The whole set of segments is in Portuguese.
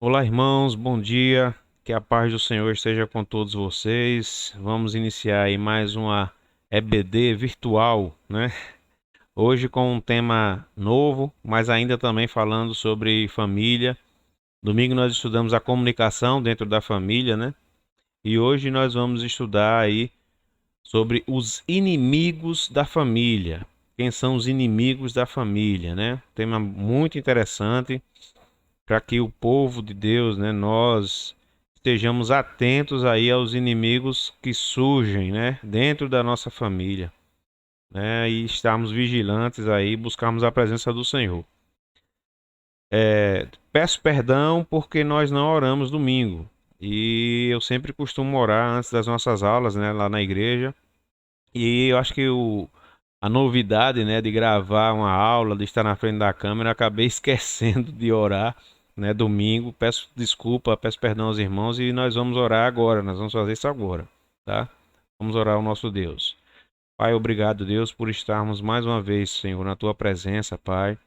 Olá, irmãos, bom dia. Que a paz do Senhor esteja com todos vocês. Vamos iniciar aí mais uma EBD virtual, né? Hoje com um tema novo, mas ainda também falando sobre família. Domingo nós estudamos a comunicação dentro da família, né? E hoje nós vamos estudar aí sobre os inimigos da família. Quem são os inimigos da família, né? Tema muito interessante para que o povo de Deus, né, nós estejamos atentos aí aos inimigos que surgem, né, dentro da nossa família, né, e estarmos vigilantes aí, buscarmos a presença do Senhor. Peço perdão porque nós não oramos domingo. E eu sempre costumo orar antes das nossas aulas, né, lá na igreja. E eu acho que a novidade, né, de gravar uma aula, de estar na frente da câmera, eu acabei esquecendo de orar, né, domingo. Peço desculpa, peço perdão aos irmãos e nós vamos orar agora, nós vamos fazer isso agora, tá? Vamos orar ao nosso Deus. Pai, obrigado, Deus, por estarmos mais uma vez, Senhor, na tua presença, Pai,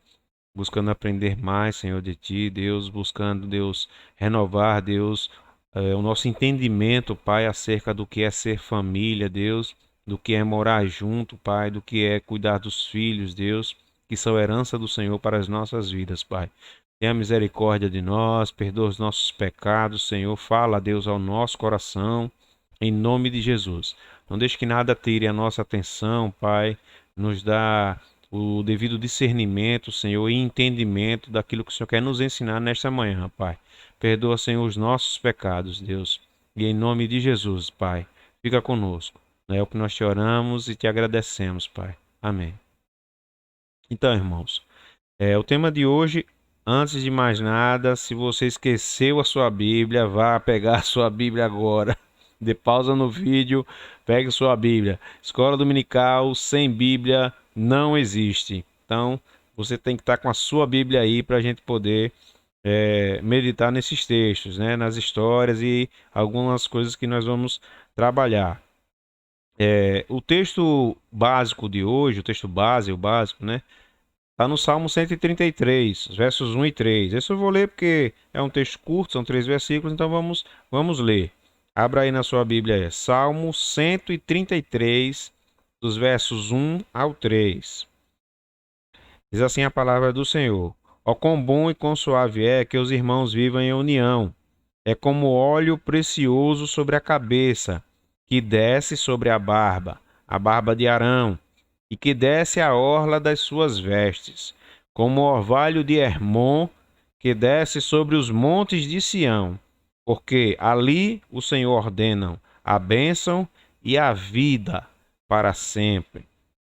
buscando aprender mais, Senhor, de ti, Deus, buscando, Deus, renovar, Deus, o nosso entendimento, Pai, acerca do que é ser família, Deus, do que é morar junto, Pai, do que é cuidar dos filhos, Deus, que são herança do Senhor para as nossas vidas, Pai. Tenha misericórdia de nós, perdoa os nossos pecados, Senhor, fala, Deus, ao nosso coração, em nome de Jesus. Não deixe que nada tire a nossa atenção, Pai, nos dá o devido discernimento, Senhor, e entendimento daquilo que o Senhor quer nos ensinar nesta manhã, Pai. Perdoa, Senhor, os nossos pecados, Deus. E em nome de Jesus, Pai, fica conosco. É o que nós te oramos e te agradecemos, Pai. Amém. Então, irmãos, o tema de hoje, antes de mais nada, se você esqueceu a sua Bíblia, vá pegar a sua Bíblia agora. Dê pausa no vídeo, pegue sua Bíblia. Escola Dominical sem Bíblia não existe. Então, você tem que estar com a sua Bíblia aí para a gente poder meditar nesses textos, né? Nas histórias e algumas coisas que nós vamos trabalhar. O texto básico de hoje, o texto base, o básico, né? Está no Salmo 133, versos 1 e 3. Esse eu vou ler porque é um texto curto, são 3 versículos, então vamos ler. Abra aí na sua Bíblia, Salmo 133, dos versos 1 ao 3. Diz assim a palavra do Senhor: Ó quão bom e quão suave é que os irmãos vivam em união. É como óleo precioso sobre a cabeça, que desce sobre a barba de Arão, e que desce a orla das suas vestes, como o orvalho de Hermon, que desce sobre os montes de Sião, porque ali o Senhor ordena a bênção e a vida para sempre.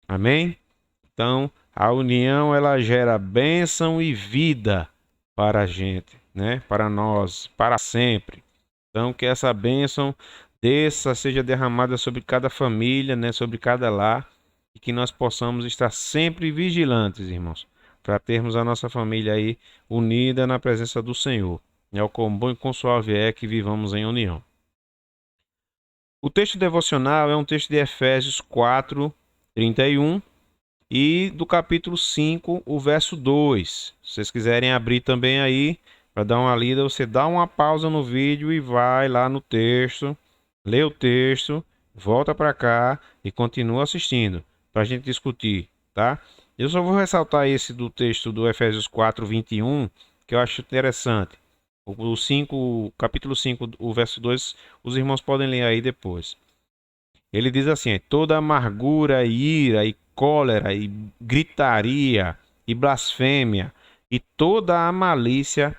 Amém? Então, a união ela gera bênção e vida para a gente, né? Para nós, para sempre. Então, que essa bênção desça, seja derramada sobre cada família, né? Sobre cada lar, e que nós possamos estar sempre vigilantes, irmãos, para termos a nossa família aí unida na presença do Senhor. É o quão bom e quão suave é que vivamos em união. O texto devocional é um texto de Efésios 4, 31 e do capítulo 5, o verso 2. Se vocês quiserem abrir também aí, para dar uma lida, você dá uma pausa no vídeo e vai lá no texto, lê o texto, volta para cá e continua assistindo, para a gente discutir, tá? Eu só vou ressaltar esse do texto do Efésios 4, 21, que eu acho interessante. O 5, capítulo 5, o verso 2, os irmãos podem ler aí depois. Ele diz assim: toda amargura, e ira, e cólera, e gritaria, e blasfêmia, e toda a malícia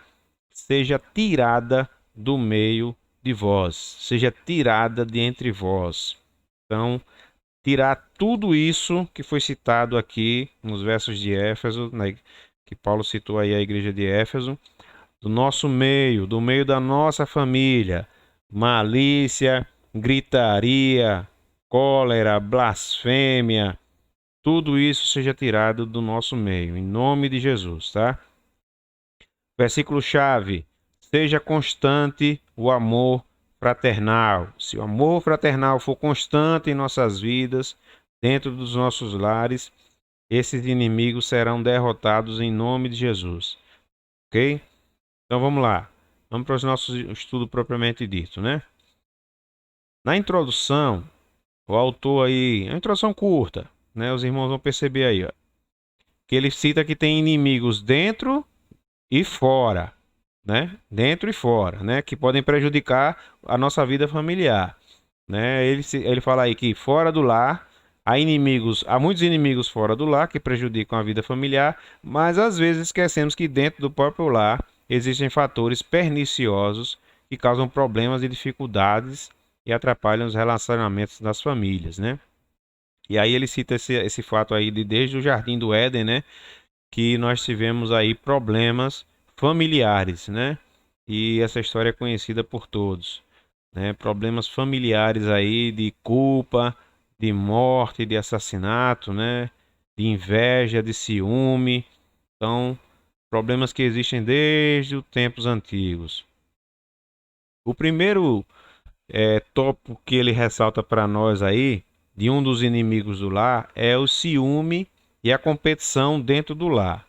seja tirada do meio de vós, seja tirada de entre vós. Então, tirar tudo isso que foi citado aqui nos versos de Éfeso, né, que Paulo citou aí a igreja de Éfeso, do nosso meio, do meio da nossa família, malícia, gritaria, cólera, blasfêmia, tudo isso seja tirado do nosso meio, em nome de Jesus, tá? Versículo chave: seja constante o amor fraternal. Se o amor fraternal for constante em nossas vidas, dentro dos nossos lares, esses inimigos serão derrotados em nome de Jesus, ok? Então vamos lá. Vamos para o nosso estudo propriamente dito, né? Na introdução, o autor aí, a introdução curta, né? Os irmãos vão perceber aí, ó, que ele cita que tem inimigos dentro e fora, né? Dentro e fora, né? Que podem prejudicar a nossa vida familiar, né? Ele fala aí que fora do lar há muitos inimigos fora do lar que prejudicam a vida familiar, mas às vezes esquecemos que dentro do próprio lar existem fatores perniciosos que causam problemas e dificuldades e atrapalham os relacionamentos das famílias, né? E aí ele cita esse fato aí de desde o Jardim do Éden, né? Que nós tivemos aí problemas familiares, né? E essa história é conhecida por todos, né? Problemas familiares aí de culpa, de morte, de assassinato, né? De inveja, de ciúme. Então, problemas que existem desde os tempos antigos. O primeiro tópico que ele ressalta para nós aí, de um dos inimigos do lar, é o ciúme e a competição dentro do lar.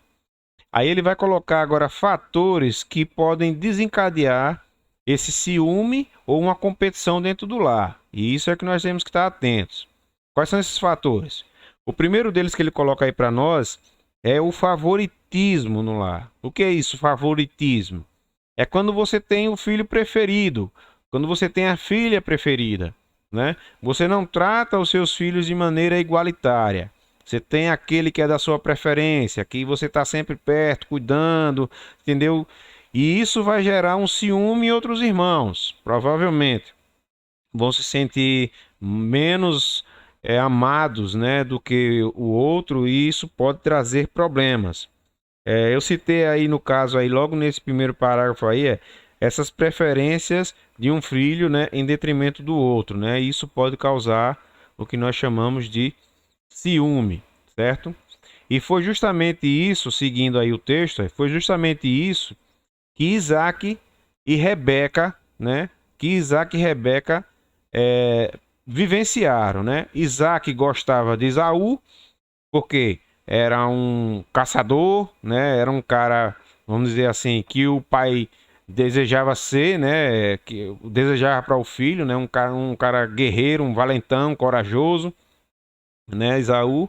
Aí ele vai colocar agora fatores que podem desencadear esse ciúme ou uma competição dentro do lar. E isso é que nós temos que estar atentos. Quais são esses fatores? O primeiro deles que ele coloca aí para nós é o favoritismo no lar. O que é isso, favoritismo? É quando você tem o filho preferido, quando você tem a filha preferida, né? Você não trata os seus filhos de maneira igualitária. Você tem aquele que é da sua preferência, que você está sempre perto, cuidando, entendeu? E isso vai gerar um ciúme em outros irmãos. Provavelmente vão se sentir menos amados, né, do que o outro, e isso pode trazer problemas. Eu citei aí no caso aí logo nesse primeiro parágrafo aí essas preferências de um filho, né, em detrimento do outro, né? Isso pode causar o que nós chamamos de ciúme, certo? E foi justamente isso, seguindo aí o texto, foi justamente isso que Isaac e Rebeca, né? Que Isaac e Rebeca vivenciaram, né? Isaac gostava de Esaú, porque era um caçador, né? Era um cara, vamos dizer assim, que o pai desejava ser, né? Que desejava para o filho, né? Um cara guerreiro, um valentão, corajoso, né? Esaú.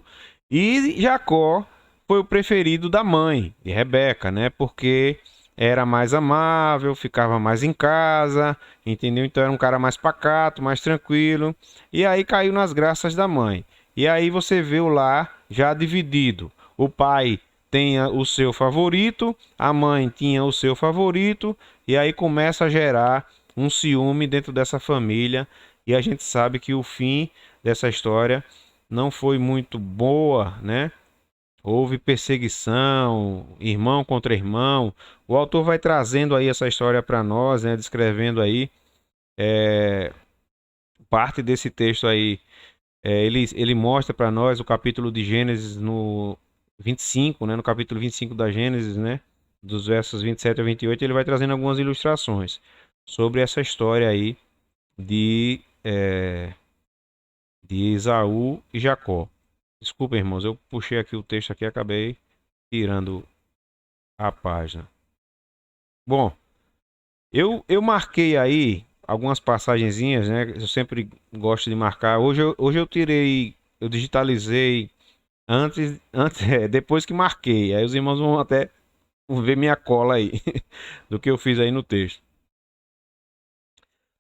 E Jacó foi o preferido da mãe, de Rebeca, né? Porque era mais amável, ficava mais em casa, entendeu? Então era um cara mais pacato, mais tranquilo. E aí caiu nas graças da mãe. E aí você vê o lar já dividido. O pai tinha o seu favorito, a mãe tinha o seu favorito, e aí começa a gerar um ciúme dentro dessa família. E a gente sabe que o fim dessa história não foi muito boa, né? Houve perseguição, irmão contra irmão. O autor vai trazendo aí essa história para nós, né? Descrevendo aí parte desse texto aí. Ele mostra para nós o capítulo de Gênesis no 25, né? No capítulo 25 da Gênesis, né? Dos versos 27 a 28, ele vai trazendo algumas ilustrações sobre essa história aí de, de Esaú e Jacó. Desculpa, irmãos, eu puxei aqui o texto aqui e acabei tirando a página. Bom, eu marquei aí algumas passagenzinhas, né? Eu sempre gosto de marcar. Hoje eu tirei, eu digitalizei depois que marquei. Aí os irmãos vão até ver minha cola aí do que eu fiz aí no texto.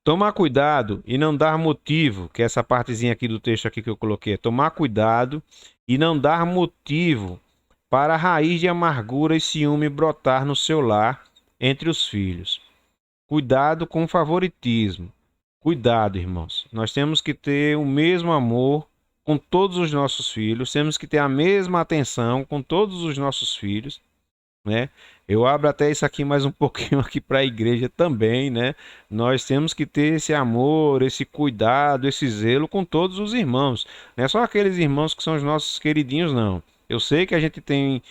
Tomar cuidado e não dar motivo, que é essa partezinha aqui do texto aqui que eu coloquei, tomar cuidado e não dar motivo para a raiz de amargura e ciúme brotar no seu lar entre os filhos. Cuidado com o favoritismo. Cuidado, irmãos. Nós temos que ter o mesmo amor com todos os nossos filhos, temos que ter a mesma atenção com todos os nossos filhos, né? Eu abro até isso aqui mais um pouquinho aqui para a igreja também, né? Nós temos que ter esse amor, esse cuidado, esse zelo com todos os irmãos. Não é só aqueles irmãos que são os nossos queridinhos, não. Eu sei que a gente tem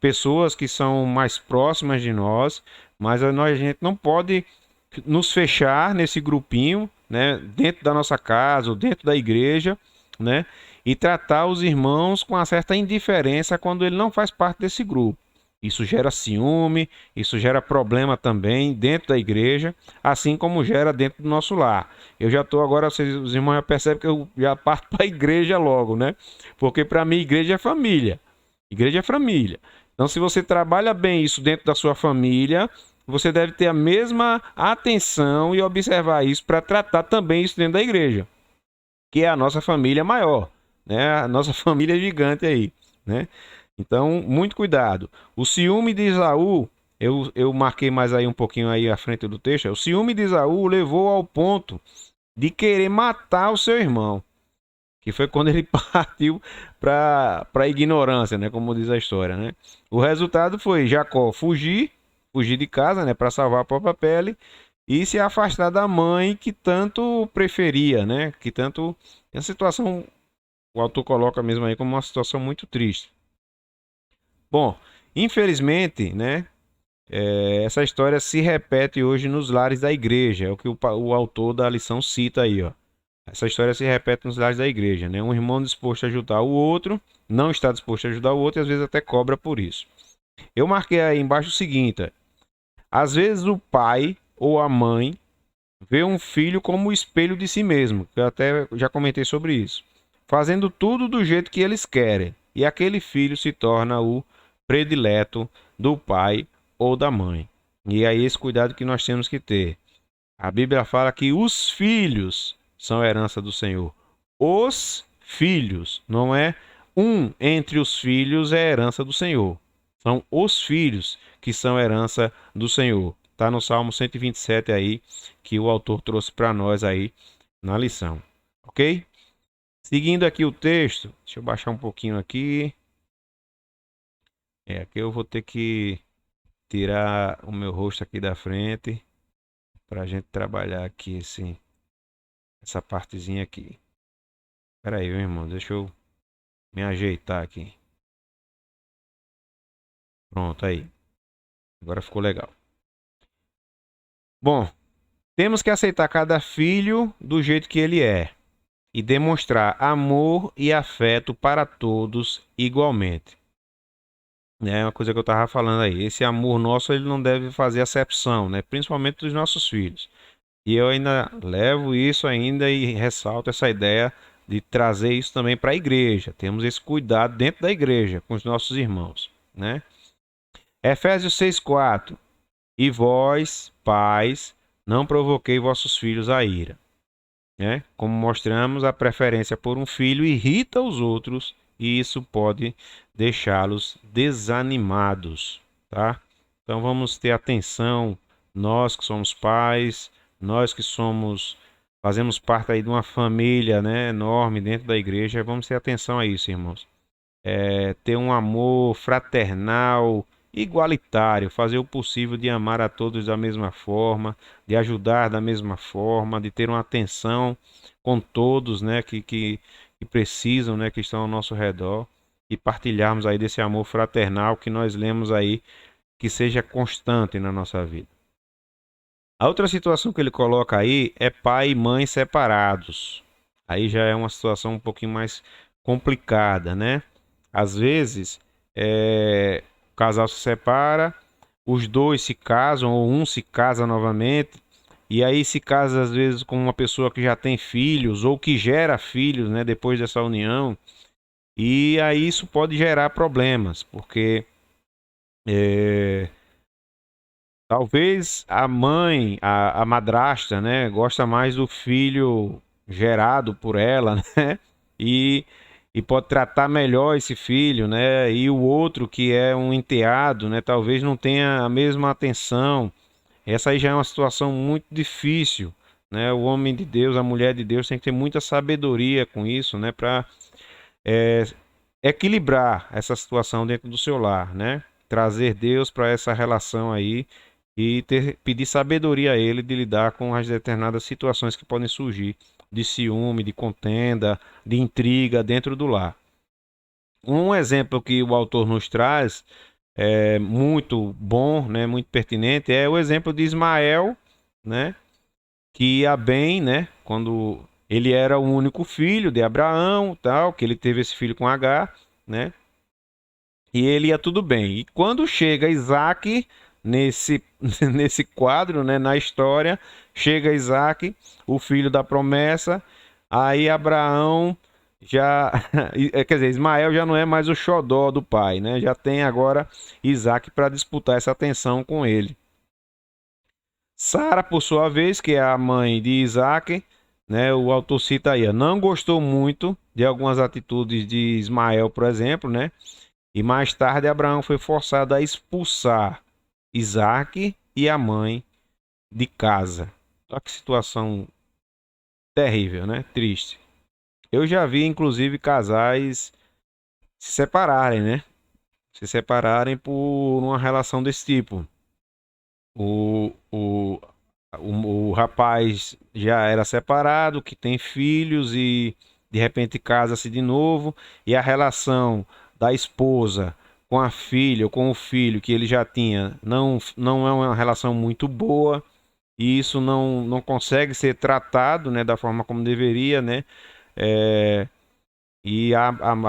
pessoas que são mais próximas de nós, mas a gente não pode nos fechar nesse grupinho, né? Dentro da nossa casa ou dentro da igreja, né? E tratar os irmãos com uma certa indiferença quando ele não faz parte desse grupo. Isso gera ciúme, isso gera problema também dentro da igreja, assim como gera dentro do nosso lar. Eu já estou agora, os irmãos já percebem que eu já parto para a igreja logo, né? Porque para mim, igreja é família. Igreja é família. Então, se você trabalha bem isso dentro da sua família, você deve ter a mesma atenção e observar isso para tratar também isso dentro da igreja, que é a nossa família maior, né? A nossa família gigante aí, né? Então, muito cuidado. O ciúme de Esaú, eu marquei mais aí um pouquinho aí à frente do texto. O ciúme de Esaú o levou ao ponto de querer matar o seu irmão, que foi quando ele partiu para a ignorância, né? Como diz a história, né? O resultado foi Jacó fugir de casa, né? Para salvar a própria pele e se afastar da mãe que tanto preferia, né? Que tanto. É uma situação, o autor coloca mesmo aí como uma situação muito triste. Bom, infelizmente, né? Essa história se repete hoje nos lares da igreja, é o que o autor da lição cita aí, ó. Essa história se repete nos lares da igreja, né? Um irmão disposto a ajudar o outro, não está disposto a ajudar o outro e às vezes até cobra por isso. Eu marquei aí embaixo o seguinte: às vezes o pai ou a mãe vê um filho como o espelho de si mesmo, que eu até já comentei sobre isso, fazendo tudo do jeito que eles querem, e aquele filho se torna o predileto do pai ou da mãe. E aí esse cuidado que nós temos que ter. A Bíblia fala que os filhos são herança do Senhor. Os filhos, não é um entre os filhos é herança do Senhor. São os filhos que são herança do Senhor. Está no Salmo 127 aí, que o autor trouxe para nós aí na lição. Ok? Seguindo aqui o texto, deixa eu baixar um pouquinho aqui. Aqui eu vou ter que tirar o meu rosto aqui da frente para a gente trabalhar aqui essa partezinha aqui. Espera aí, meu irmão, deixa eu me ajeitar aqui. Pronto, aí. Agora ficou legal. Bom, temos que aceitar cada filho do jeito que ele é e demonstrar amor e afeto para todos igualmente. É uma coisa que eu estava falando aí. Esse amor nosso ele não deve fazer acepção, né? Principalmente dos nossos filhos. E eu ainda levo isso ainda e ressalto essa ideia de trazer isso também para a igreja. Temos esse cuidado dentro da igreja com os nossos irmãos, né? Efésios 6:4. E vós, pais, não provoquei vossos filhos a ira, né? Como mostramos, a preferência por um filho irrita os outros e isso pode deixá-los desanimados, tá? Então vamos ter atenção, nós que somos pais, nós que fazemos parte aí de uma família, né, enorme dentro da igreja, vamos ter atenção a isso, irmãos. Ter um amor fraternal, igualitário, fazer o possível de amar a todos da mesma forma, de ajudar da mesma forma, de ter uma atenção com todos, né, que precisam, né, que estão ao nosso redor e partilharmos aí desse amor fraternal que nós lemos aí, que seja constante na nossa vida. A outra situação que ele coloca aí é pai e mãe separados. Aí já é uma situação um pouquinho mais complicada, né? Às vezes, o casal se separa, os dois se casam ou um se casa novamente, e aí se casa às vezes com uma pessoa que já tem filhos ou que gera filhos, né, depois dessa união, e aí isso pode gerar problemas, porque é, talvez a mãe, a madrasta, né, gosta mais do filho gerado por ela, né? E, e pode tratar melhor esse filho, né? E o outro que é um enteado, né, talvez não tenha a mesma atenção. Essa aí já é uma situação muito difícil, né? O homem de Deus, a mulher de Deus tem que ter muita sabedoria com isso, né, para equilibrar essa situação dentro do seu lar, né? Trazer Deus para essa relação aí e pedir sabedoria a ele de lidar com as determinadas situações que podem surgir de ciúme, de contenda, de intriga dentro do lar. Um exemplo que o autor nos traz é muito bom, né, muito pertinente, é o exemplo de Ismael, né, que ia bem, né, quando ele era o único filho de Abraão, tal, que ele teve esse filho com Agar, né? e ele ia tudo bem. E quando chega Isaac nesse, nesse quadro, né, na história, chega Isaac, o filho da promessa, aí Abraão já, quer dizer, Ismael já não é mais o xodó do pai, né? Já tem agora Isaac para disputar essa atenção com ele. Sara, por sua vez, que é a mãe de Isaac, né, o autor cita aí, não gostou muito de algumas atitudes de Ismael, por exemplo, né? E mais tarde Abraão foi forçado a expulsar Isaac e a mãe de casa. Olha que situação terrível, né? Triste. Eu já vi, inclusive, casais se separarem, né? Se separarem por uma relação desse tipo. O, o, o rapaz já era separado, que tem filhos e de repente casa-se de novo, e a relação da esposa com a filha ou com o filho que ele já tinha não é uma relação muito boa, e isso não consegue ser tratado, né, da forma como deveria, né? É,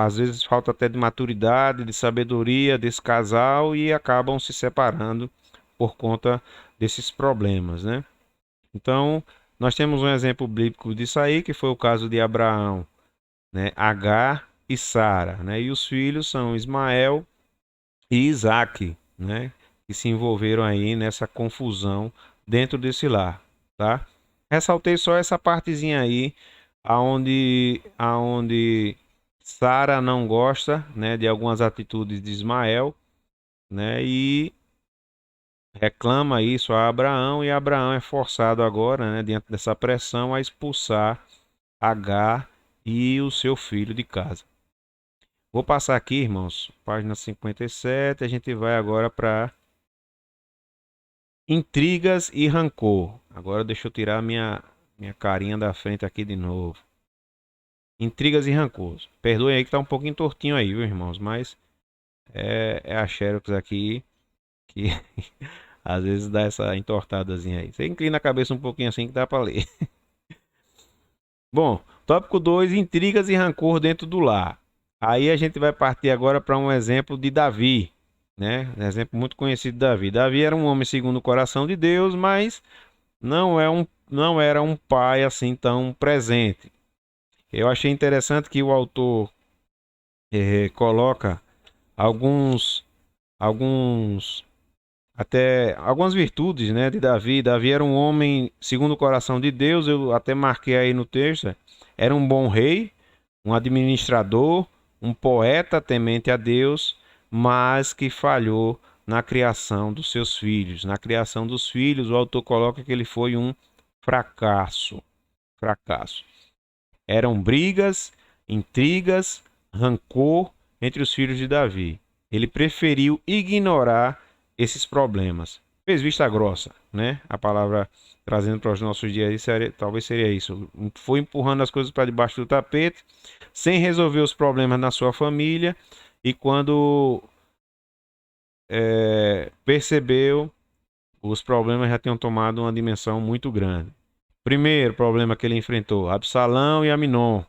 às vezes falta até de maturidade, de sabedoria desse casal e acabam se separando por conta desses problemas, né? Então, nós temos um exemplo bíblico disso aí, que foi o caso de Abraão, né? Agar e Sara, né? E os filhos são Ismael e Isaque, né? Que se envolveram aí nessa confusão dentro desse lar, tá? Ressaltei só essa partezinha aí, aonde Sara não gosta, né, de algumas atitudes de Ismael, né? E reclama isso a Abraão e Abraão é forçado agora, né, diante dessa pressão, a expulsar Agar e o seu filho de casa. Vou passar aqui, irmãos, página 57, a gente vai agora para intrigas e rancor. Agora deixa eu tirar minha carinha da frente aqui de novo. Intrigas e rancor. Perdoem aí que tá um pouquinho tortinho aí, viu, irmãos, mas é a Xerox aqui que às vezes dá essa entortadazinha aí. Você inclina a cabeça um pouquinho assim que dá para ler. Bom, tópico 2, intrigas e rancor dentro do lar. Aí a gente vai partir agora para um exemplo de Davi, né? Um exemplo muito conhecido de Davi. Davi era um homem segundo o coração de Deus, mas não era um pai assim tão presente. Eu achei interessante que o autor coloca alguns, alguns, até algumas virtudes, né, de Davi. Davi era um homem segundo o coração de Deus. Eu até marquei aí no texto. Era um bom rei, um administrador, um poeta temente a Deus, mas que falhou na criação dos seus filhos. Na criação dos filhos, o autor coloca que ele foi um fracasso. Fracasso. Eram brigas, intrigas, rancor entre os filhos de Davi. Ele preferiu ignorar esses problemas. Fez vista grossa, né? A palavra trazendo para os nossos dias talvez seria isso. Foi empurrando as coisas para debaixo do tapete, sem resolver os problemas na sua família, e quando percebeu, os problemas já tinham tomado uma dimensão muito grande. Primeiro problema que ele enfrentou: Absalão e Aminon,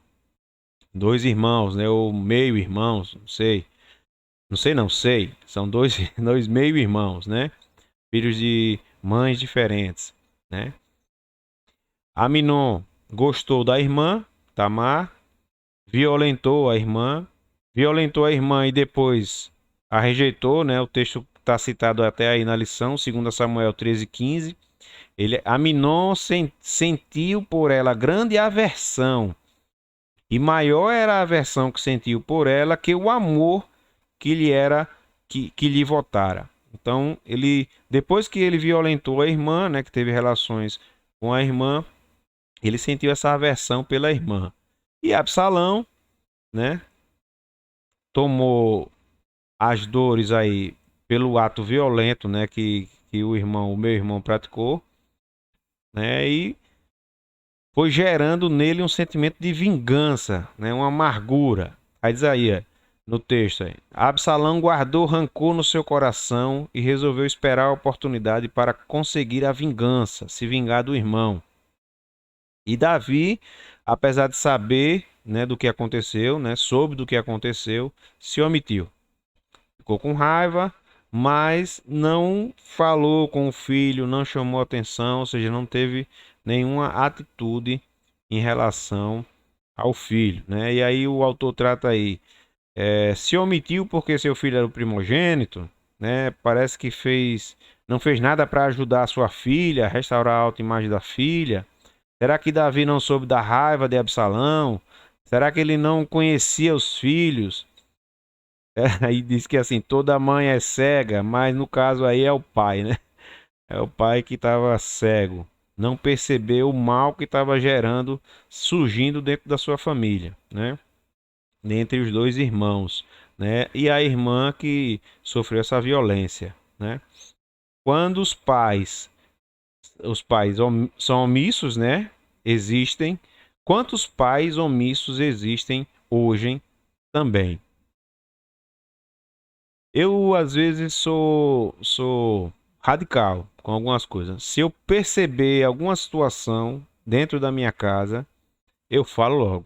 dois irmãos, né? Ou meio-irmãos, não sei. Não sei, não sei. São dois, dois meio-irmãos, né? Filhos de mães diferentes, né? Aminon gostou da irmã, Tamar, violentou a irmã e depois a rejeitou, né? O texto está citado até aí na lição, 2 Samuel 13:15. Aminon sentiu por ela grande aversão, e maior era a aversão que sentiu por ela que o amor que lhe era que lhe votara. Então, depois que ele violentou a irmã, né, que teve relações com a irmã, ele sentiu essa aversão pela irmã. E Absalão, né, tomou as dores aí pelo ato violento, né, que o meu irmão praticou, né, e foi gerando nele um sentimento de vingança, né, uma amargura. Aí diz aí, no texto aí, Absalão guardou rancor no seu coração e resolveu esperar a oportunidade para conseguir a vingança, se vingar do irmão. E Davi, apesar de saber, né, do que aconteceu, né, soube do que aconteceu, se omitiu. ficou com raiva, mas não falou com o filho, não chamou atenção, ou seja, não teve nenhuma atitude em relação ao filho, né? E aí o autor trata aí, se omitiu porque seu filho era o primogênito, né? Parece que não fez nada para ajudar a sua filha, a restaurar a autoimagem da filha. Será que Davi não soube da raiva de Absalão? Será que ele não conhecia os filhos? Aí diz que assim, toda mãe é cega, mas no caso aí é o pai, né? É o pai que estava cego, não percebeu o mal que estava gerando, surgindo dentro da sua família, né? Entre os dois irmãos, né? E a irmã que sofreu essa violência, né? Quando os pais são omissos, né? Existem. Quantos pais omissos existem hoje também? Eu às vezes sou radical com algumas coisas. Se eu perceber alguma situação dentro da minha casa, eu falo logo.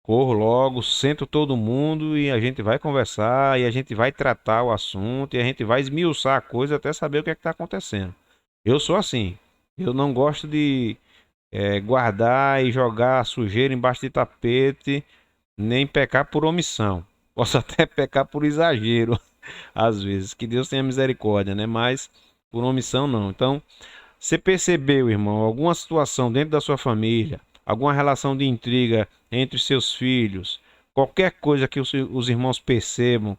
Corro logo, sento todo mundo e a gente vai conversar e a gente vai tratar o assunto e a gente vai esmiuçar a coisa até saber o que é que está acontecendo. Eu sou assim. Eu não gosto de guardar e jogar sujeira embaixo de tapete, nem pecar por omissão. Posso até pecar por exagero, às vezes. Que Deus tenha misericórdia, né? Mas por omissão não. Então, você percebeu, irmão, alguma situação dentro da sua família, alguma relação de intriga entre os seus filhos, qualquer coisa que os irmãos percebam,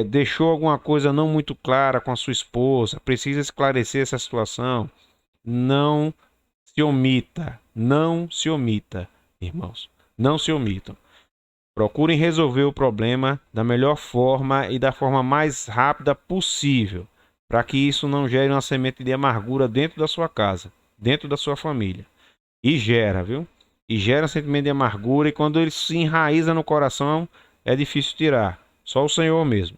deixou alguma coisa não muito clara com a sua esposa, precisa esclarecer essa situação, não se omita, não se omita, irmãos, não se omitam. Procurem resolver o problema da melhor forma e da forma mais rápida possível, para que isso não gere uma semente de amargura dentro da sua casa, dentro da sua família. E gera, viu? E gera um sentimento de amargura, e quando ele se enraiza no coração, é difícil tirar. Só o Senhor mesmo.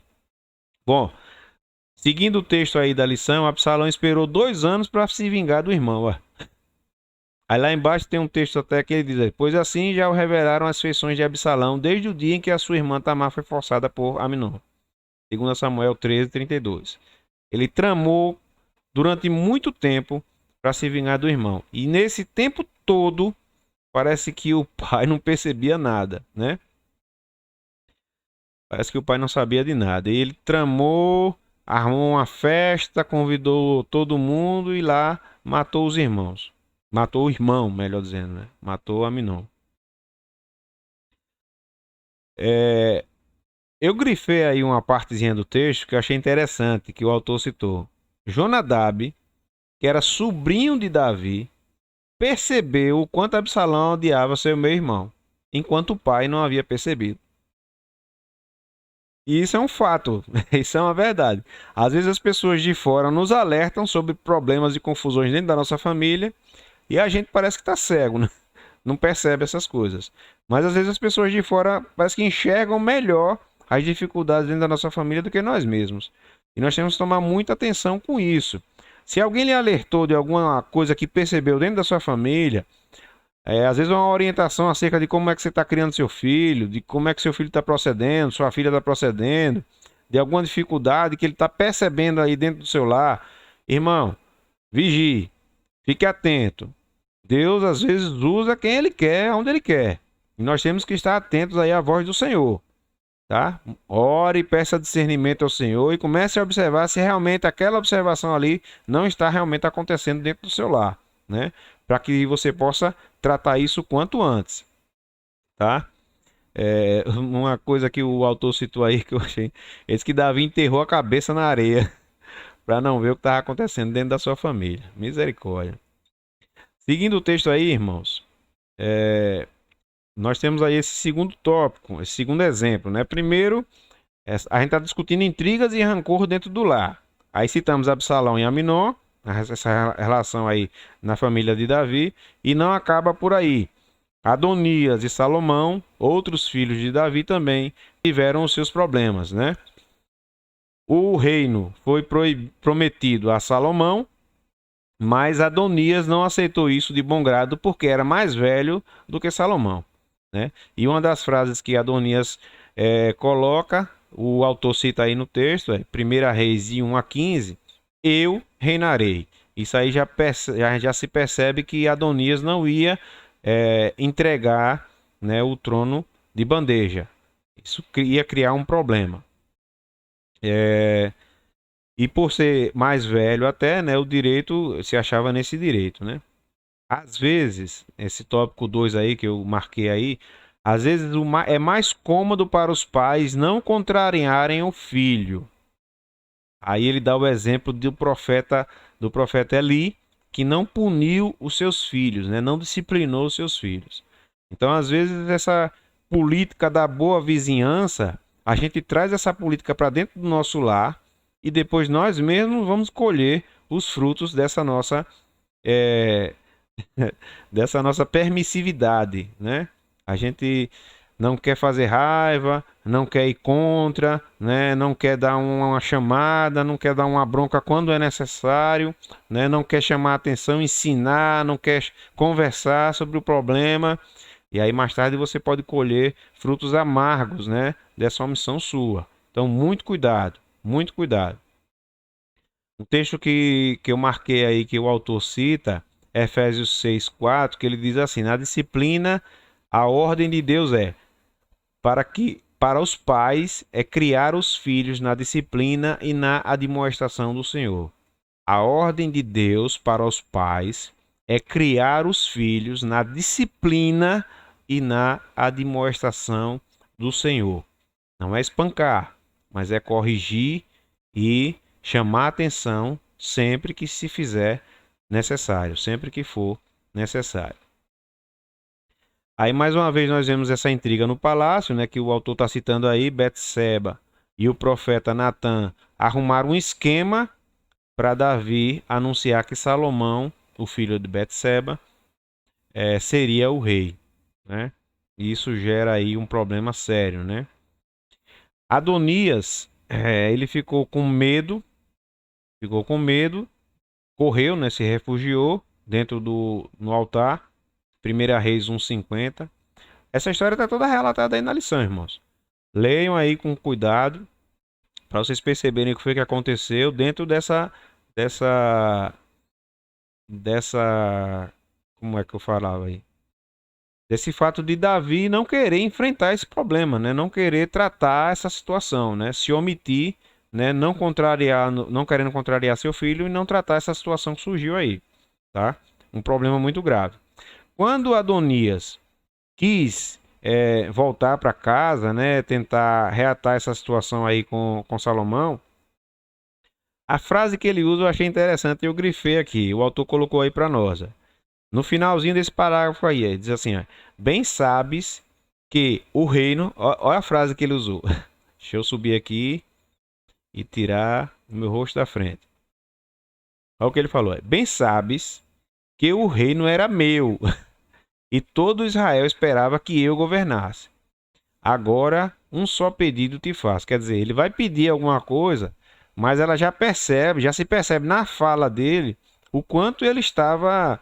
Bom, seguindo o texto aí da lição, Absalão esperou 2 anos para se vingar do irmão. Ó. Aí lá embaixo tem um texto até que ele diz: pois assim já o revelaram as feições de Absalão desde o dia em que a sua irmã Tamar foi forçada por Aminon. 2 Samuel 13:32. Ele tramou durante muito tempo para se vingar do irmão. E nesse tempo todo, parece que o pai não percebia nada, né? Parece que o pai não sabia de nada. E ele tramou, armou uma festa, convidou todo mundo e lá matou os irmãos. Matou o irmão, melhor dizendo, né? Matou Aminon. Eu grifei aí uma partezinha do texto que eu achei interessante, que o autor citou. Jonadab, que era sobrinho de Davi, percebeu o quanto Absalão odiava seu meio-irmão, enquanto o pai não havia percebido. E isso é um fato, isso é uma verdade. Às vezes as pessoas de fora nos alertam sobre problemas e confusões dentro da nossa família e a gente parece que está cego, né? Não percebe essas coisas. Mas às vezes as pessoas de fora parece que enxergam melhor as dificuldades dentro da nossa família do que nós mesmos. E nós temos que tomar muita atenção com isso. Se alguém lhe alertou de alguma coisa que percebeu dentro da sua família, às vezes uma orientação acerca de como é que você está criando seu filho, de como é que seu filho está procedendo, sua filha está procedendo, de alguma dificuldade que ele está percebendo aí dentro do seu lar. Irmão, vigie, fique atento. Deus às vezes usa quem Ele quer, onde Ele quer. E nós temos que estar atentos aí à voz do Senhor. Tá? Ore, peça discernimento ao Senhor e comece a observar se realmente aquela observação ali não está realmente acontecendo dentro do seu lar, né? Para que você possa tratar isso quanto antes, tá? Uma coisa que o autor citou aí que eu achei, é que Davi enterrou a cabeça na areia para não ver o que estava acontecendo dentro da sua família. Misericórdia. Seguindo o texto aí, irmãos, nós temos aí esse segundo tópico, esse segundo exemplo, né? Primeiro, a gente está discutindo intrigas e rancor dentro do lar. Aí citamos Absalão e Aminon, essa relação aí na família de Davi, e não acaba por aí. Adonias e Salomão, outros filhos de Davi também, tiveram os seus problemas, né? O reino foi prometido a Salomão, mas Adonias não aceitou isso de bom grado porque era mais velho do que Salomão, né? E uma das frases que Adonias coloca, o autor cita aí no texto, 1 Reis de 1 a 15, eu reinarei. Isso aí já se percebe que Adonias não ia entregar, né, o trono de bandeja. Isso ia criar um problema. E por ser mais velho até, né, o direito se achava nesse direito, né? Às vezes, esse tópico 2 aí que eu marquei aí, às vezes é mais cômodo para os pais não contrariarem o filho. Aí ele dá o exemplo do profeta Eli, que não puniu os seus filhos, né? Não disciplinou os seus filhos. Então, às vezes, essa política da boa vizinhança, a gente traz essa política para dentro do nosso lar e depois nós mesmos vamos colher os frutos é, dessa nossa permissividade, né? A gente não quer fazer raiva, não quer ir contra, né? Não quer dar uma chamada, não quer dar uma bronca quando é necessário, né? Não quer chamar a atenção, ensinar, não quer conversar sobre o problema. E aí mais tarde você pode colher frutos amargos, né? Dessa omissão sua. Então, muito cuidado, muito cuidado. O texto que eu marquei aí, que o autor cita, é Efésios 6:4, que ele diz assim: na disciplina, a ordem de Deus para os pais é criar os filhos na disciplina e na admoestação do Senhor. A ordem de Deus para os pais é criar os filhos na disciplina e na admoestação do Senhor. Não é espancar, mas é corrigir e chamar atenção sempre que se fizer necessário, sempre que for necessário. Aí mais uma vez nós vemos essa intriga no palácio, né, que o autor está citando aí, Betseba e o profeta Natan arrumaram um esquema para Davi anunciar que Salomão, o filho de Betseba, seria o rei, né? E isso gera aí um problema sério, né? Adonias, ele ficou com medo, correu, né, se refugiou no altar, 1 Reis 1:50. Essa história está toda relatada aí na lição, irmãos. Leiam aí com cuidado para vocês perceberem o que foi que aconteceu dentro dessa, como é que eu falava aí? Desse fato de Davi não querer enfrentar esse problema, né? Não querer tratar essa situação, né? Se omitir, né? Não querendo contrariar seu filho e não tratar essa situação que surgiu aí, tá? Um problema muito grave. Quando Adonias quis voltar para casa, né? Tentar reatar essa situação aí com Salomão, a frase que ele usa eu achei interessante e eu grifei aqui. O autor colocou aí para nós. No finalzinho desse parágrafo aí, ele diz assim: bem sabes que o reino. Olha a frase que ele usou. Deixa eu subir aqui e tirar o meu rosto da frente. Olha o que ele falou: bem sabes que o reino era meu e todo Israel esperava que eu governasse. Agora um só pedido te faço. Quer dizer, ele vai pedir alguma coisa, mas ela já se percebe na fala dele o quanto ele estava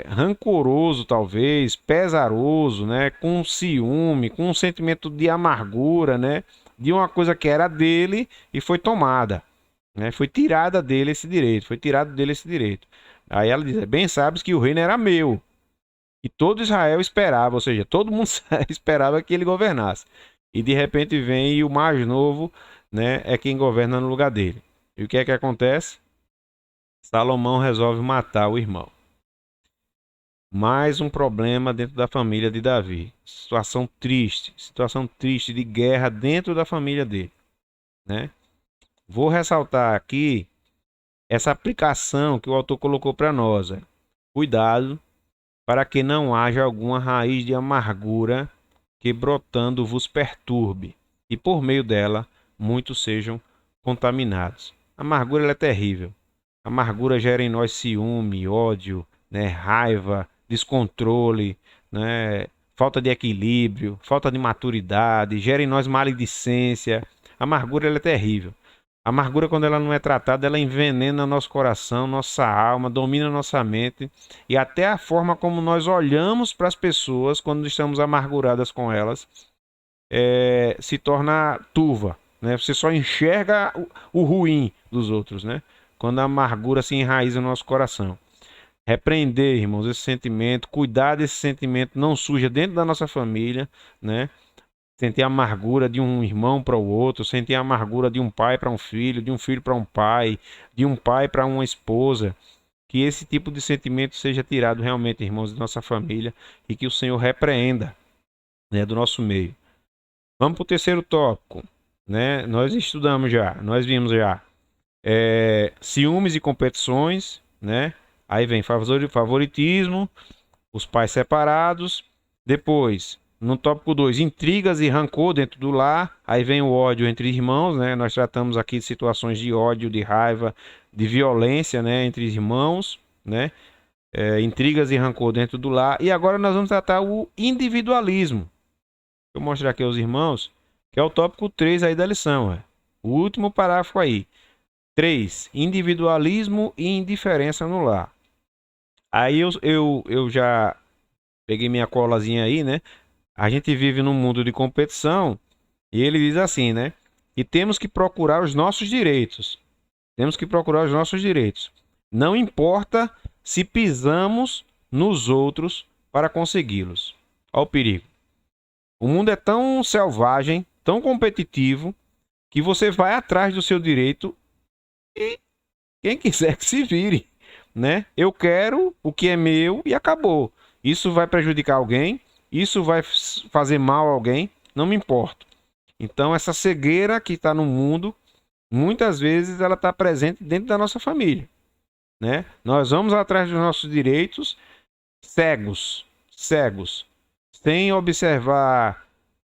rancoroso, talvez, pesaroso, né, com ciúme, com um sentimento de amargura, né, de uma coisa que era dele e foi tomada, né, foi tirada dele esse direito, foi tirado dele esse direito. Aí ela diz: bem sabes que o reino era meu e todo Israel esperava, ou seja, todo mundo esperava que ele governasse. E de repente vem o mais novo, né, é quem governa no lugar dele. E o que é que acontece? Salomão resolve matar o irmão. Mais um problema dentro da família de Davi. Situação triste de guerra dentro da família dele, né? Vou ressaltar aqui essa aplicação que o autor colocou para nós. Cuidado para que não haja alguma raiz de amargura que brotando vos perturbe e por meio dela muitos sejam contaminados. A amargura ela é terrível. A amargura gera em nós ciúme, ódio, né, raiva, descontrole, né, falta de equilíbrio, falta de maturidade, gera em nós maledicência. A amargura ela é terrível. A amargura, quando ela não é tratada, ela envenena nosso coração, nossa alma, domina nossa mente e até a forma como nós olhamos para as pessoas quando estamos amarguradas com elas se torna turva, né? Você só enxerga o ruim dos outros, né? Quando a amargura se enraiza no nosso coração. Repreender, irmãos, esse sentimento, cuidar desse sentimento não suja dentro da nossa família, né? Sentir a amargura de um irmão para o outro, sentir a amargura de um pai para um filho, de um filho para um pai, de um pai para uma esposa. Que esse tipo de sentimento seja tirado realmente, irmãos, de nossa família e que o Senhor repreenda, né, do nosso meio. Vamos para o terceiro tópico, né? Nós estudamos já, nós vimos já ciúmes e competições, né? Aí vem favoritismo, os pais separados. Depois, no tópico 2, intrigas e rancor dentro do lar. Aí vem o ódio entre irmãos, né? Nós tratamos aqui de situações de ódio, de raiva, de violência, né, entre irmãos, né? Intrigas e rancor dentro do lar. E agora nós vamos tratar o individualismo. Vou mostrar aqui aos irmãos, que é o tópico 3 aí da lição. O último parágrafo aí. 3. Individualismo e indiferença no lar. Aí eu já peguei minha colazinha aí, né? A gente vive num mundo de competição e ele diz assim, né? E temos que procurar os nossos direitos. Temos que procurar os nossos direitos. Não importa se pisamos nos outros para consegui-los. Olha o perigo. O mundo é tão selvagem, tão competitivo, que você vai atrás do seu direito e quem quiser que se vire, né? Eu quero o que é meu e acabou. Isso vai prejudicar alguém? Isso vai fazer mal a alguém? Não me importo. Então essa cegueira que está no mundo, muitas vezes ela está presente dentro da nossa família, né? Nós vamos atrás dos nossos direitos cegos, sem observar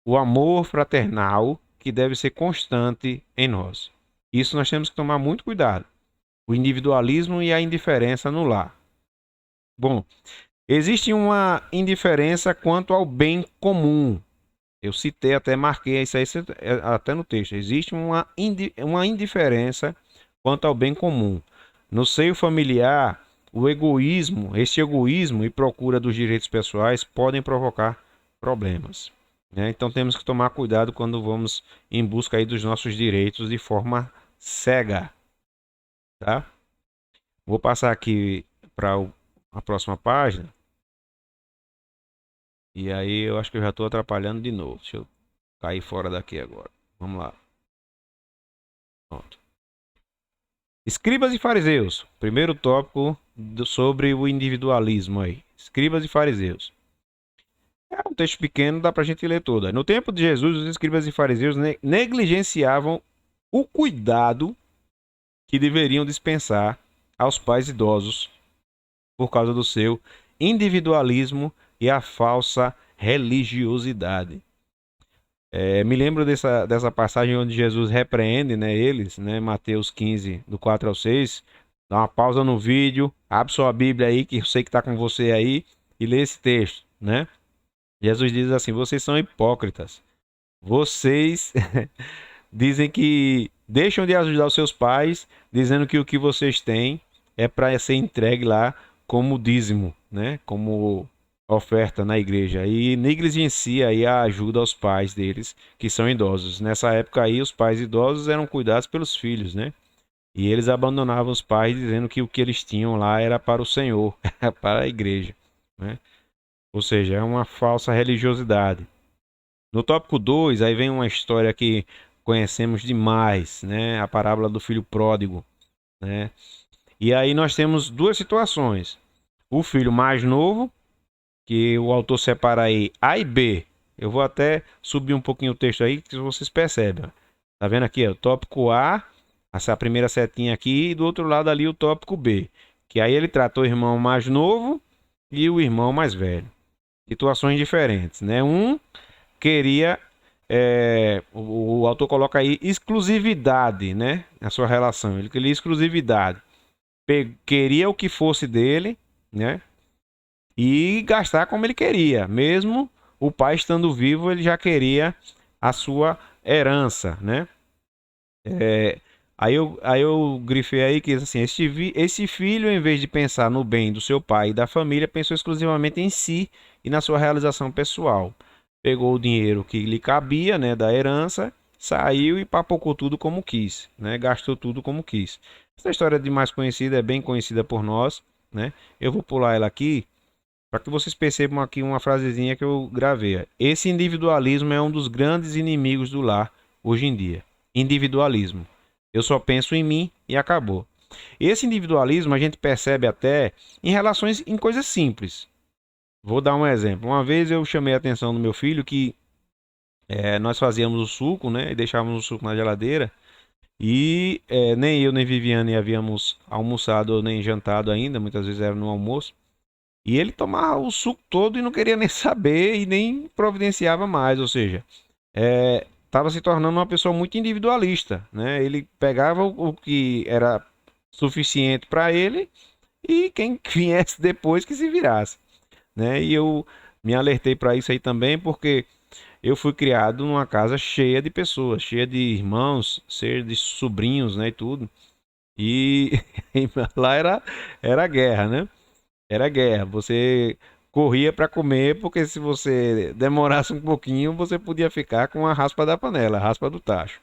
o amor fraternal que deve ser constante em nós. Isso nós temos que tomar muito cuidado. O individualismo e a indiferença no lar. Bom, existe uma indiferença quanto ao bem comum. Eu citei, até marquei isso aí até no texto. Existe uma indiferença quanto ao bem comum. No seio familiar, este egoísmo e procura dos direitos pessoais podem provocar problemas, né? Então temos que tomar cuidado quando vamos em busca aí dos nossos direitos de forma cega, tá? Vou passar aqui para a próxima página. E aí eu acho que eu já estou atrapalhando de novo. Deixa eu cair fora daqui agora. Vamos lá. Pronto. Escribas e fariseus. Primeiro tópico sobre o individualismo aí. Escribas e fariseus. É um texto pequeno, dá para a gente ler todo. No tempo de Jesus, os escribas e fariseus negligenciavam o cuidado que deveriam dispensar aos pais idosos por causa do seu individualismo e a falsa religiosidade. Me lembro dessa passagem onde Jesus repreende, né, eles, né, Mateus 15, do 4 ao 6. Dá uma pausa no vídeo, abre sua Bíblia aí, que eu sei que está com você aí, e lê esse texto, né? Jesus diz assim: vocês são hipócritas. Vocês dizem que deixam de ajudar os seus pais, dizendo que o que vocês têm é para ser entregue lá como dízimo, né? Como oferta na igreja. E negligencia aí a ajuda aos pais deles, que são idosos. Nessa época aí, os pais idosos eram cuidados pelos filhos, né? E eles abandonavam os pais, dizendo que o que eles tinham lá era para o Senhor, para a igreja, né? Ou seja, é uma falsa religiosidade. No tópico 2, aí vem uma história que conhecemos demais, né? A parábola do filho pródigo, né? E aí nós temos duas situações. O filho mais novo, que o autor separa aí A e B. Eu vou até subir um pouquinho o texto aí, que vocês percebem. Tá vendo aqui, ó, o tópico A, essa primeira setinha aqui, e do outro lado ali o tópico B. Que aí ele trata o irmão mais novo e o irmão mais velho. Situações diferentes, né? Um queria, o autor coloca aí exclusividade, né? Na sua relação. Ele queria exclusividade. Queria o que fosse dele, né? E gastar como ele queria. Mesmo o pai estando vivo, ele já queria a sua herança, né? Aí eu grifei aí que assim, esse filho, em vez de pensar no bem do seu pai e da família, pensou exclusivamente em si e na sua realização pessoal. pegou o dinheiro que lhe cabia, né, da herança, saiu e papocou tudo como quis, né, gastou tudo como quis. Essa história de mais conhecida é bem conhecida por nós, né? Eu vou pular ela aqui para que vocês percebam aqui uma frasezinha que eu gravei. Esse individualismo é um dos grandes inimigos do lar hoje em dia. Individualismo. Eu só penso em mim e acabou. Esse individualismo a gente percebe até em relações, em coisas simples. Vou dar um exemplo. Uma vez eu chamei a atenção do meu filho que nós fazíamos o suco, né? E deixávamos o suco na geladeira. E nem eu nem Viviane havíamos almoçado nem jantado ainda. Muitas vezes era no almoço. E ele tomava o suco todo e não queria nem saber e nem providenciava mais. Ou seja, estava se tornando uma pessoa muito individualista, né? Ele pegava o que era suficiente para ele e quem viesse depois que se virasse, né? E eu me alertei para isso aí também porque eu fui criado numa casa cheia de pessoas, cheia de irmãos, cheia de sobrinhos, né, e tudo. E lá era guerra, né? Era guerra. Você corria para comer porque se você demorasse um pouquinho, você podia ficar com a raspa da panela, a raspa do tacho.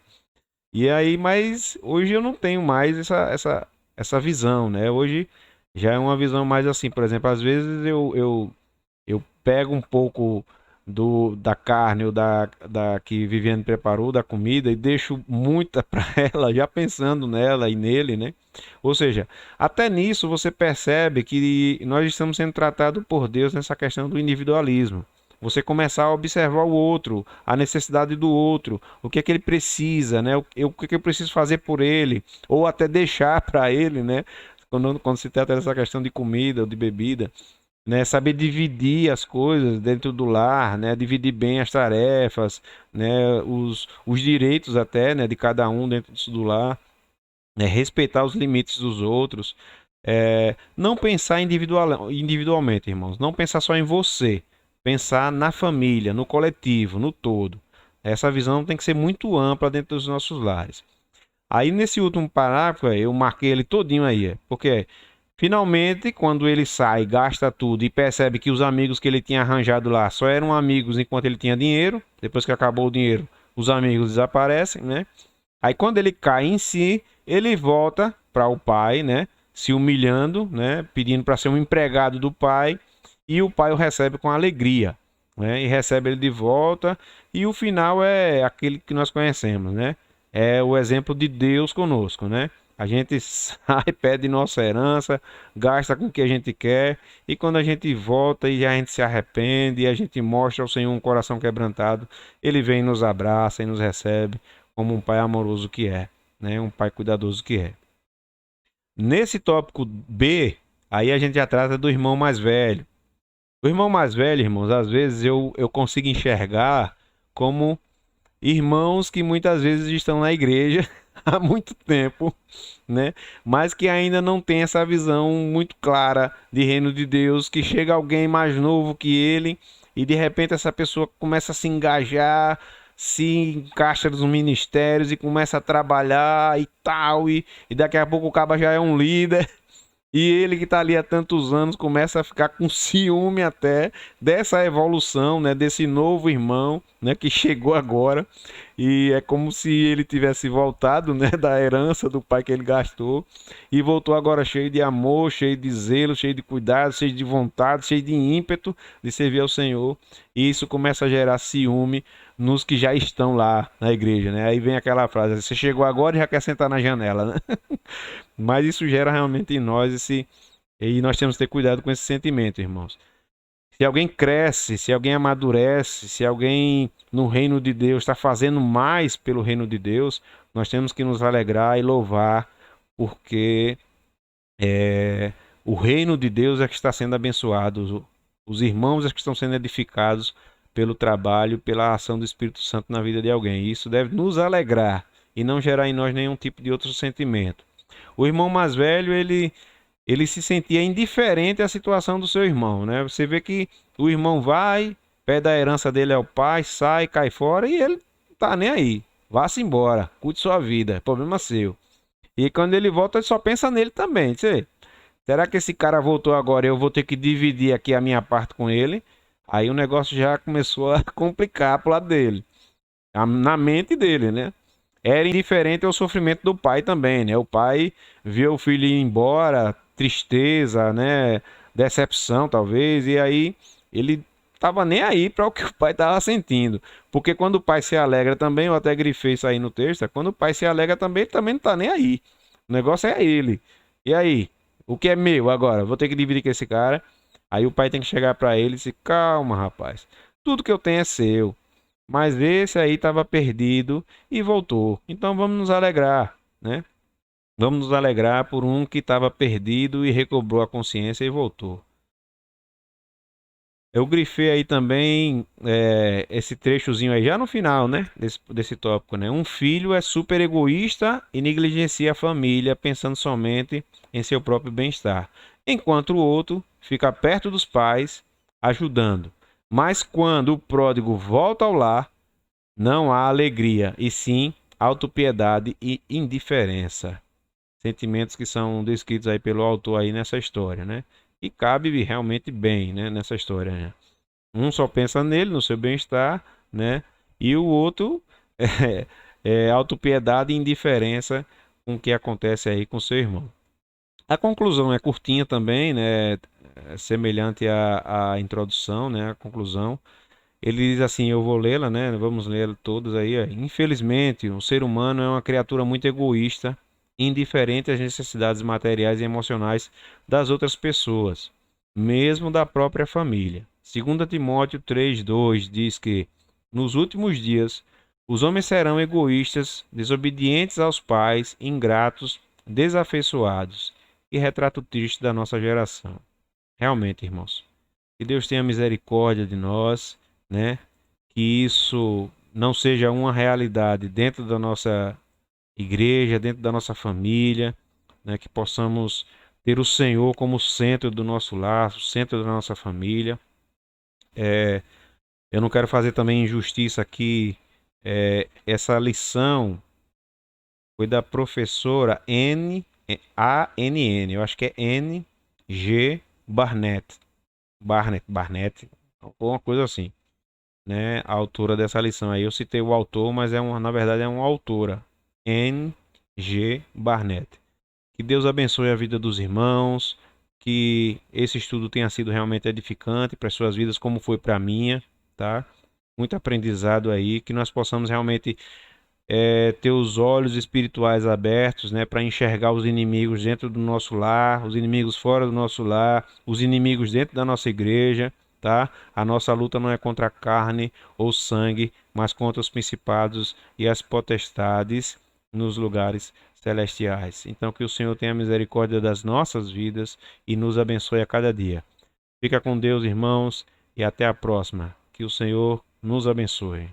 E aí, mas hoje eu não tenho mais essa visão, né? Hoje já é uma visão mais assim, por exemplo, às vezes eu pego um pouco da carne ou da que Viviane preparou, da comida, e deixo muita para ela, já pensando nela e nele, né? Ou seja, até nisso você percebe que nós estamos sendo tratados por Deus nessa questão do individualismo. Você começar a observar o outro, a necessidade do outro, o que é que ele precisa, né? O que é que eu preciso fazer por ele, ou até deixar para ele, né? Quando se trata dessa questão de comida ou de bebida, né? Saber dividir as coisas dentro do lar, né? Dividir bem as tarefas, né? Os direitos até, né? De cada um dentro do lar, né? Respeitar os limites dos outros, não pensar individualmente, irmãos, não pensar só em você, pensar na família, no coletivo, no todo. Essa visão tem que ser muito ampla dentro dos nossos lares. Aí nesse último parágrafo, eu marquei ele todinho aí, porque finalmente, quando ele sai, gasta tudo e percebe que os amigos que ele tinha arranjado lá só eram amigos enquanto ele tinha dinheiro, depois que acabou o dinheiro, os amigos desaparecem, né? Aí quando ele cai em si, ele volta para o pai, né? Se humilhando, né? Pedindo para ser um empregado do pai, e o pai o recebe com alegria, né? E recebe ele de volta, e o final é aquele que nós conhecemos, né? É o exemplo de Deus conosco, né? A gente sai, pede nossa herança, gasta com o que a gente quer, e quando a gente volta e a gente se arrepende, e a gente mostra ao Senhor um coração quebrantado, ele vem e nos abraça e nos recebe como um pai amoroso que é, né? Um pai cuidadoso que é. Nesse tópico B, aí a gente já trata do irmão mais velho. O irmão mais velho, irmãos, às vezes eu consigo enxergar como irmãos que muitas vezes estão na igreja há muito tempo, né? Mas que ainda não tem essa visão muito clara de reino de Deus, que chega alguém mais novo que ele e de repente essa pessoa começa a se engajar, se encaixa nos ministérios e começa a trabalhar e tal, e daqui a pouco o cara já é um líder. E ele que está ali há tantos anos começa a ficar com ciúme até dessa evolução, né, desse novo irmão, né, que chegou agora. E é como se ele tivesse voltado, né, da herança do pai que ele gastou e voltou agora cheio de amor, cheio de zelo, cheio de cuidado, cheio de vontade, cheio de ímpeto de servir ao Senhor. E isso começa a gerar ciúme nos que já estão lá na igreja, né? Aí vem aquela frase: você chegou agora e já quer sentar na janela, né? Mas isso gera realmente em nós e nós temos que ter cuidado com esse sentimento, irmãos. Se alguém cresce, se alguém amadurece, se alguém no reino de Deus está fazendo mais pelo reino de Deus, nós temos que nos alegrar e louvar, porque o reino de Deus é que está sendo abençoado, os irmãos é que estão sendo edificados pelo trabalho, pela ação do Espírito Santo na vida de alguém. E isso deve nos alegrar e não gerar em nós nenhum tipo de outro sentimento. O irmão mais velho, ele se sentia indiferente à situação do seu irmão, né? Você vê que o irmão vai, pede a herança dele ao pai, sai, cai fora e ele tá nem aí. Vá-se embora, cuide sua vida, é problema seu. E quando ele volta, ele só pensa nele também. Será que esse cara voltou agora? Eu vou ter que dividir aqui a minha parte com ele. Aí o negócio já começou a complicar pro lado dele, na mente dele, né? Era indiferente ao sofrimento do pai também, né? O pai viu o filho ir embora, tristeza, né? Decepção, talvez, e aí ele tava nem aí para o que o pai tava sentindo. Porque quando o pai se alegra também, eu até grifei isso aí no texto, quando o pai se alegra também, ele também não tá nem aí. O negócio é ele. E aí? O que é meu agora? Vou ter que dividir com esse cara. Aí o pai tem que chegar para ele e dizer: calma, rapaz. Tudo que eu tenho é seu. Mas esse aí estava perdido e voltou. Então vamos nos alegrar, né? Vamos nos alegrar por um que estava perdido e recobrou a consciência e voltou. Eu grifei aí também esse trechozinho aí, já no final, né? Desse tópico, né? Um filho é super egoísta e negligencia a família, pensando somente em seu próprio bem-estar, enquanto o outro fica perto dos pais, ajudando. Mas quando o pródigo volta ao lar, não há alegria, e sim autopiedade e indiferença. Sentimentos que são descritos aí pelo autor aí nessa história, né? E cabe realmente bem, né, nessa história, né? Um só pensa nele, no seu bem-estar, né? E o outro é autopiedade e indiferença com o que acontece aí com seu irmão. A conclusão é curtinha também, né? É semelhante à introdução, né? A conclusão. Ele diz assim, eu vou lê-la, né? Vamos lê-la todos aí. Infelizmente, o ser humano é uma criatura muito egoísta, indiferente às necessidades materiais e emocionais das outras pessoas, mesmo da própria família. 2 Timóteo 3:2 diz que nos últimos dias os homens serão egoístas, desobedientes aos pais, ingratos, desafeiçoados, e retrato triste da nossa geração. Realmente, irmãos, que Deus tenha misericórdia de nós, né? Que isso não seja uma realidade dentro da nossa igreja, dentro da nossa família, né? Que possamos ter o Senhor como centro do nosso lar, o centro da nossa família. É, eu não quero fazer também injustiça aqui. Essa lição foi da professora N. Eu acho que é N G Barnett. Barnett, ou uma coisa assim, né? A autora dessa lição aí. Eu citei o autor, mas na verdade é uma autora, N. G. Barnett. Que Deus abençoe a vida dos irmãos, que esse estudo tenha sido realmente edificante para as suas vidas, como foi para a minha, tá? Muito aprendizado aí, que nós possamos realmente ter os olhos espirituais abertos, né, para enxergar os inimigos dentro do nosso lar, os inimigos fora do nosso lar, os inimigos dentro da nossa igreja, tá? A nossa luta não é contra a carne ou sangue, mas contra os principados e as potestades nos lugares celestiais. Então que o Senhor tenha misericórdia das nossas vidas e nos abençoe a cada dia. Fica com Deus, irmãos, e até a próxima. Que o Senhor nos abençoe.